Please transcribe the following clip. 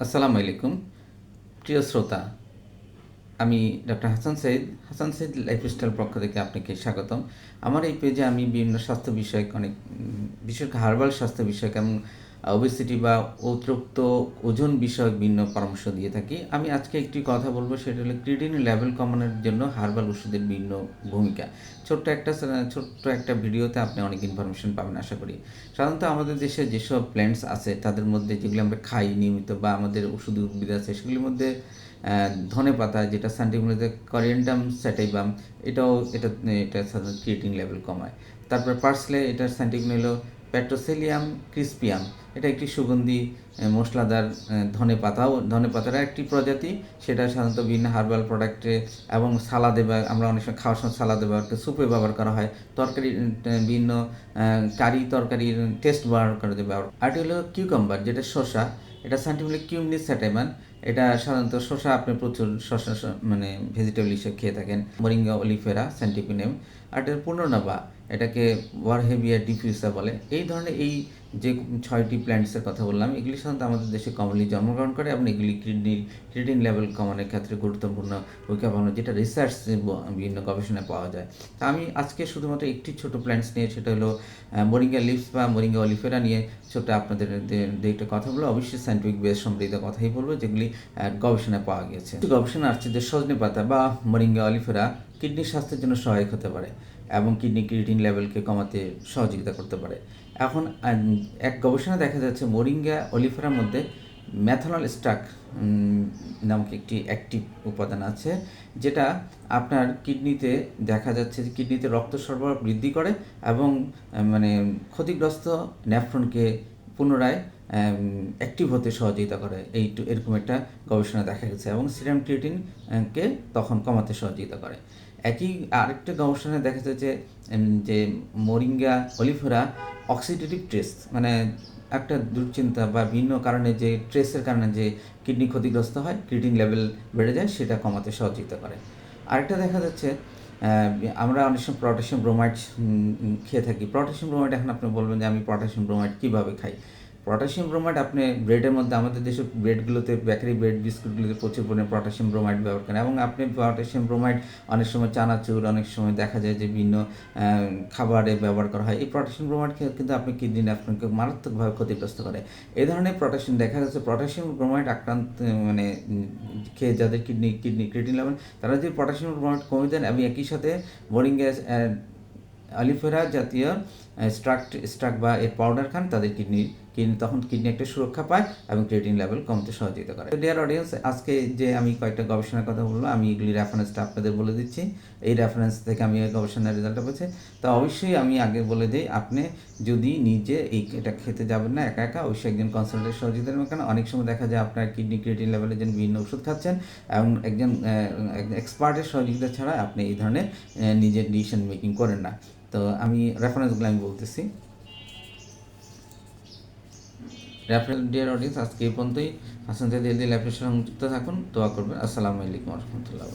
আসসালামু আলাইকুম প্রিয় শ্রোতা। আমি ডক্টর হাসান সঈদ লাইফস্টাইল পক্ষ থেকে আপনাকে স্বাগতম। আমার এই পেজে আমি বিভিন্ন স্বাস্থ্য বিষয়ক অনেক বিশেষ করে হার্বাল স্বাস্থ্য বিষয়ক এবং ওবেসিটি বা অতিরিক্ত ওজন বিষয়ক বিভিন্ন পরামর্শ দিয়ে থাকি। আমি আজকে একটি কথা বলবো, সেটা হলো ক্রিয়েটিনিন লেভেল কমানোর জন্য হার্বাল ওষুধের বিভিন্ন ভূমিকা। ছোট্ট একটা ভিডিওতে আপনি অনেক ইনফরমেশন পাবেন আশা করি। সাধারণত আমাদের দেশে যেসব প্ল্যান্টস আছে তাদের মধ্যে যেগুলো আমরা খাই নিয়মিত বা আমাদের ওষুধি উদ্ভিদ আছে সেগুলির মধ্যে ধনে পাতা, যেটা সাইন্টিফিক করিয়েন্ডাম স্যাটাইভাম, এটা এটা সাধারণত ক্রিয়েটিন লেভেল কমায়। তারপর পার্সলে, এটার সাইন্টিফিক হলো পেট্রোসেলিয়াম ক্রিসপিয়াম। এটা একটি সুগন্ধি মশলাদার ধনে পাতার একটি প্রজাতি। সেটা সাধারণত বিভিন্ন হার্বাল প্রোডাক্টে এবং সালাদে, বা আমরা অনেক সময় খাওয়ার সময় সালাদে ব্যবহার করি, সুপে ব্যবহার করা হয়, তরকারি বিভিন্ন কারি তরকারির টেস্ট ব্যবহার করা যায় ব্যবহার। আরেকটি হলো কিউকাম্বার, যেটা শসা, এটা সাইন্টিফিকলি কিউমনিস স্যাটাইভান। এটা সাধারণত শসা, আপনি প্রচুর শসা মানে ভেজিটেবল হিসেবে খেয়ে থাকেন। Moringa oleifera scientific name. আর এটার পূর্ণনাবা, এটাকে ওয়ারহেভিয়া ডিফিউসা বলে। এই ধরনের এই যে 6টি প্ল্যান্টসের কথা বললাম, এগুলি সাধারণত আমাদের দেশে কমনলি জন্মগ্রহণ করে এবং এগুলি ক্রিয়েটিন লেভেল কমানোর ক্ষেত্রে গুরুত্বপূর্ণ ভূমিকা পালন, যেটা রিসার্চ বিভিন্ন গবেষণায় পাওয়া যায়। তা আমি আজকে শুধুমাত্র একটি ছোট প্ল্যান্টস নিয়ে, সেটা হলো মরিঙ্গা লিভস বা মরিঙ্গা অলিফেরা নিয়ে ছোট আপনাদের একটা কথা বলবো। অবশ্যই সাইন্টিফিক বেস সমৃদ্ধ কথাই বলবো, যেগুলি গবেষণায় পাওয়া গিয়েছে। গবেষণা আসছে যে সজনে পাতা বা মরিঙ্গা অলিফেরা কিডনির স্বাস্থ্যের জন্য সহায়ক হতে পারে এবং কিডনি ক্রিয়েটিন লেভেলকে কমাতে সহযোগিতা করতে পারে। এখন এক গবেষণা দেখা যাচ্ছে মরিঙ্গা অলিফেরার মধ্যে ম্যাথানল স্টাক নামক একটি অ্যাক্টিভ উপাদান আছে, যেটা আপনার কিডনিতে দেখা যাচ্ছে যে কিডনিতে রক্ত সরবরাহ বৃদ্ধি করে এবং মানে ক্ষতিগ্রস্ত নেফ্রনকে পুনরায় অ্যাক্টিভ হতে সহযোগিতা করে। এরকম একটা গবেষণা দেখা গেছে এবং সিরাম ক্রিয়েটিনকে তখন কমাতে সহযোগিতা করে। একই আরেকটা গবেষণায় দেখা যাচ্ছে যে মরিঙ্গা অলিফেরা অক্সিডেটিভ স্ট্রেস, মানে একটা দুশ্চিন্তা বা ভিন্ন কারণে যে স্ট্রেসের কারণে যে কিডনি ক্ষতিগ্রস্ত হয়, ক্রিয়েটিন লেভেল বেড়ে যায়, সেটা কমাতে সহযোগিতা করে। আরেকটা দেখা যাচ্ছে আমরা অনেক সময় পটাশিয়াম ব্রোমাইড খেয়ে থাকি। পটাশিয়াম ব্রোমাইড, এখন আপনি বলবেন যে আমি পটাশিয়াম ব্রোমাইড কীভাবে খাই। পটাশিয়াম ব্রোমাইড আপনি ব্রেডের মধ্যে, আমাদের দেশের ব্রেডগুলোতে, বেকারি ব্রেড বিস্কুটগুলোতে প্রচুর পরিমাণে পটাশিয়াম ব্রোমাইড ব্যবহার করেন এবং আপনি পটাশিয়াম ব্রোমাইড অনেক সময় চানাচুর, অনেক সময় দেখা যায় যে বিভিন্ন খাবারে ব্যবহার করা হয়। এই পটাশিয়াম ব্রোমাইড কিন্তু আপনি কিডনি নেফ্রনকে মারাত্মকভাবে ক্ষতিগ্রস্ত করে। এই ধরনের পটাশিয়াম দেখা যাচ্ছে পটাশিয়াম ব্রোমাইড আক্রান্ত মানে খেয়ে যাদের কিডনি ক্রিয়েটিন লেভেল, তারা যদি পটাশিয়াম ব্রোমাইড কমে দেন এবং একই সাথে মরিঙ্গা অলিফেরা জাতীয় স্ট্রাক বা এর পাউডার খান, তাদের কিডনি তখন কিডনি একটা সুরক্ষা পায় এবং ক্রিয়েটিন লেভেল কমতে সহযোগিতা করে। ডিয়ার অডিয়েন্স, আজকে যে আমি কয়েকটা গবেষণার কথা বলবো, আমি এগুলি রেফারেন্সটা আপনাদের বলে দিচ্ছি। এই রেফারেন্স থেকে আমি গবেষণার রেজাল্টটা পেয়েছি। তো অবশ্যই আমি আগে বলে দিই, আপনি যদি নিজে এটা খেতে যাবেন না একা একা, অবশ্যই একজন কনসালটেন্ট সহযোগিতা নেবেন। কারণ অনেক সময় দেখা যায় আপনার কিডনি ক্রিয়েটিন লেভেলের জন্য বিভিন্ন ওষুধ খাচ্ছেন এবং একজন এক্সপার্টের সহযোগিতা ছাড়া আপনি এই ধরনের নিজের ডিসিশন মেকিং করেন না। তো আমি রেফারেন্সগুলো আমি বলতেছি। ডিয়ার অডিয়েন্স, আজকে এই পর্যন্তই। হাসান সঈদ হেলদি লাইফের সঙ্গে যুক্ত থাকুন, দোয়া করবেন। আসসালামু আলাইকুম রহমতুল্লাহ।